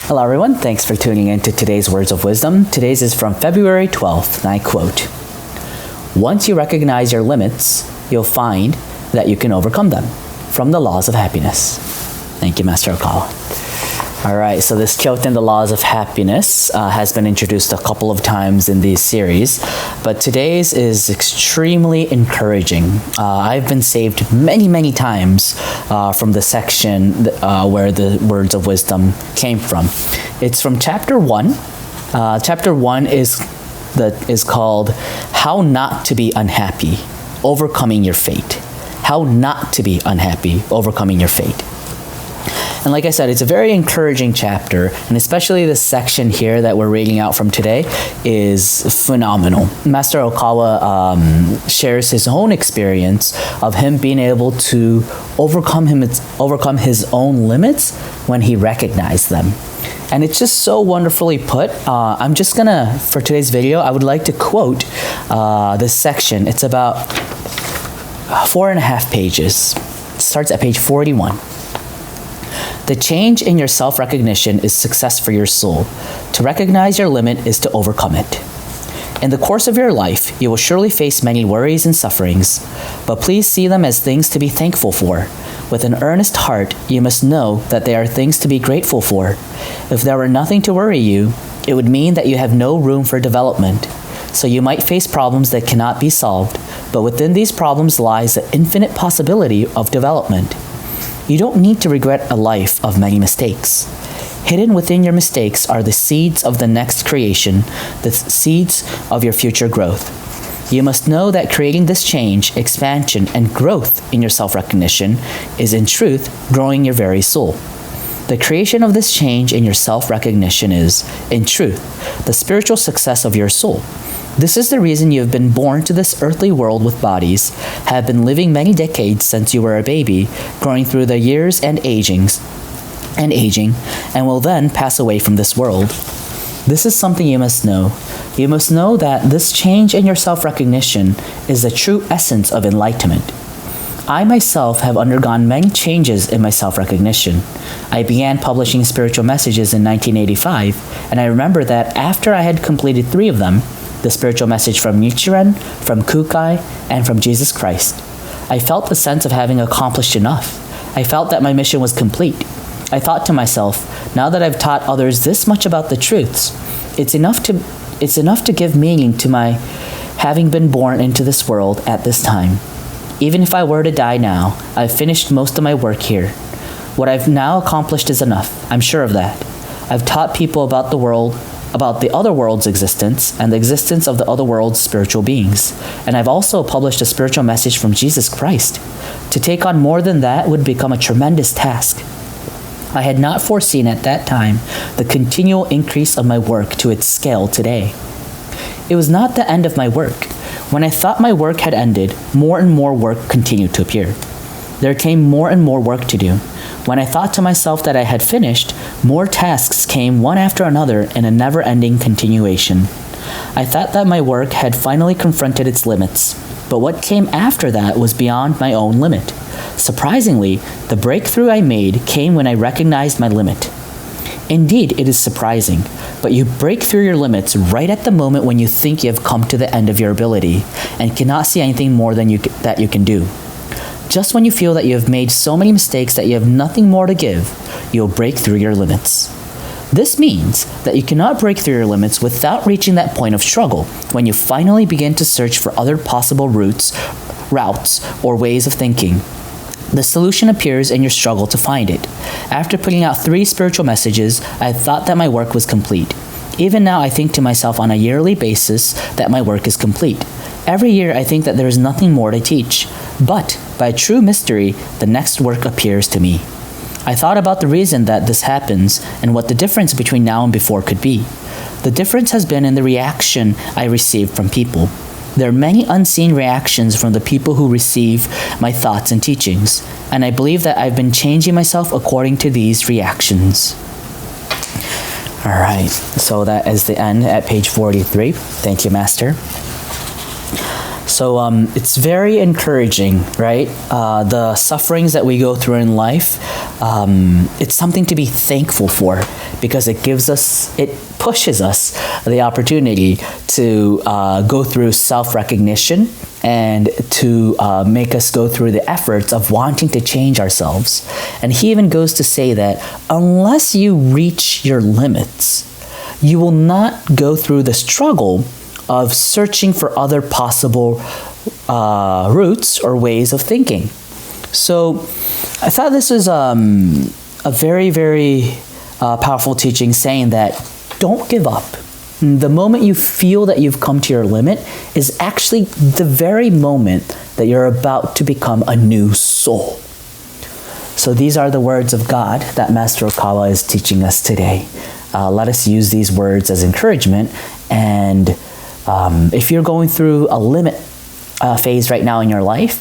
Hello everyone, thanks for tuning in to today's Words of Wisdom. Today's is from February 12th, and I quote, "Once you recognize your limits, you'll find that you can overcome them." From the Laws of Happiness. Thank you, Master Okawa. Alright, so this quote in the Laws of Happiness has been introduced a couple of times in these series, but today's is extremely encouraging. I've been saved many times from the section where the words of wisdom came from. It's from chapter 1. Chapter 1 is called How Not to Be Unhappy, Overcoming Your Fate. How not to be unhappy, overcoming your fate. And like I said, it's a very encouraging chapter, and especially this section here that we're reading out from today is phenomenal. Master Okawa shares his own experience of him being able to overcome his own limits when he recognized them. And it's just so wonderfully put. I'm just gonna, for today's video, I would like to quote this section. It's about 4.5 pages. It starts at page 41. "The change in your self-recognition is success for your soul. To recognize your limit is to overcome it. In the course of your life, you will surely face many worries and sufferings, but please see them as things to be thankful for. With an earnest heart, you must know that they are things to be grateful for. If there were nothing to worry you, it would mean that you have no room for development. So you might face problems that cannot be solved, but within these problems lies the infinite possibility of development. You don't need to regret a life of many mistakes. Hidden within your mistakes are the seeds of the next creation, the seeds of your future growth. You must know that creating this change, expansion, and growth in your self-recognition is in truth growing your very soul. The creation of this change in your self-recognition is, in truth, the spiritual success of your soul. This is the reason you have been born to this earthly world with bodies, have been living many decades since you were a baby, growing through the years and aging, and will then pass away from this world. This is something you must know. You must know that this change in your self-recognition is the true essence of enlightenment. I myself have undergone many changes in my self-recognition. I began publishing spiritual messages in 1985, and I remember that after I had completed 3 of them, the spiritual message from Nichiren, from Kukai, and from Jesus Christ, I felt the sense of having accomplished enough. I felt that my mission was complete. I thought to myself, now that I've taught others this much about the truths, it's enough to give meaning to my having been born into this world at this time. Even if I were to die now, I've finished most of my work here. What I've now accomplished is enough. I'm sure of that. I've taught people about the world, about the other world's existence and the existence of the other world's spiritual beings. And I've also published a spiritual message from Jesus Christ. To take on more than that would become a tremendous task. I had not foreseen at that time the continual increase of my work to its scale today. It was not the end of my work. When I thought my work had ended, more and more work continued to appear. There came more and more work to do. When I thought to myself that I had finished, more tasks came one after another in a never-ending continuation. I thought that my work had finally confronted its limits, but what came after that was beyond my own limit. Surprisingly, the breakthrough I made came when I recognized my limit. Indeed, it is surprising, but you break through your limits right at the moment when you think you have come to the end of your ability and cannot see anything more than that you can do. Just when you feel that you have made so many mistakes that you have nothing more to give, you'll break through your limits. This means that you cannot break through your limits without reaching that point of struggle when you finally begin to search for other possible routes, or ways of thinking. The solution appears in your struggle to find it. After putting out 3 spiritual messages, I thought that my work was complete. Even now I think to myself on a yearly basis that my work is complete. Every year I think that there is nothing more to teach. But, by true mystery, the next work appears to me. I thought about the reason that this happens and what the difference between now and before could be. The difference has been in the reaction I received from people. There are many unseen reactions from the people who receive my thoughts and teachings, and I believe that I've been changing myself according to these reactions. Alright, so that is the end at page 43. Thank you, Master. So it's very encouraging, right? The sufferings that we go through in life, it's something to be thankful for, because it pushes us the opportunity to go through self-recognition and to make us go through the efforts of wanting to change ourselves. And he even goes to say that unless you reach your limits, you will not go through the struggle of searching for other possible routes or ways of thinking. So I thought this was a very, very powerful teaching, saying that don't give up. The moment you feel that you've come to your limit is actually the very moment that you're about to become a new soul. So these are the words of God that Master Okawa is teaching us today. Let us use these words as encouragement. And if you're going through a limit phase right now in your life,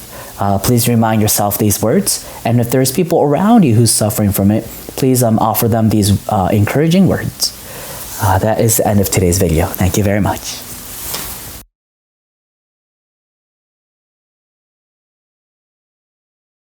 please remind yourself these words. And if there's people around you who's suffering from it, please offer them these encouraging words. That is the end of today's video. Thank you very much.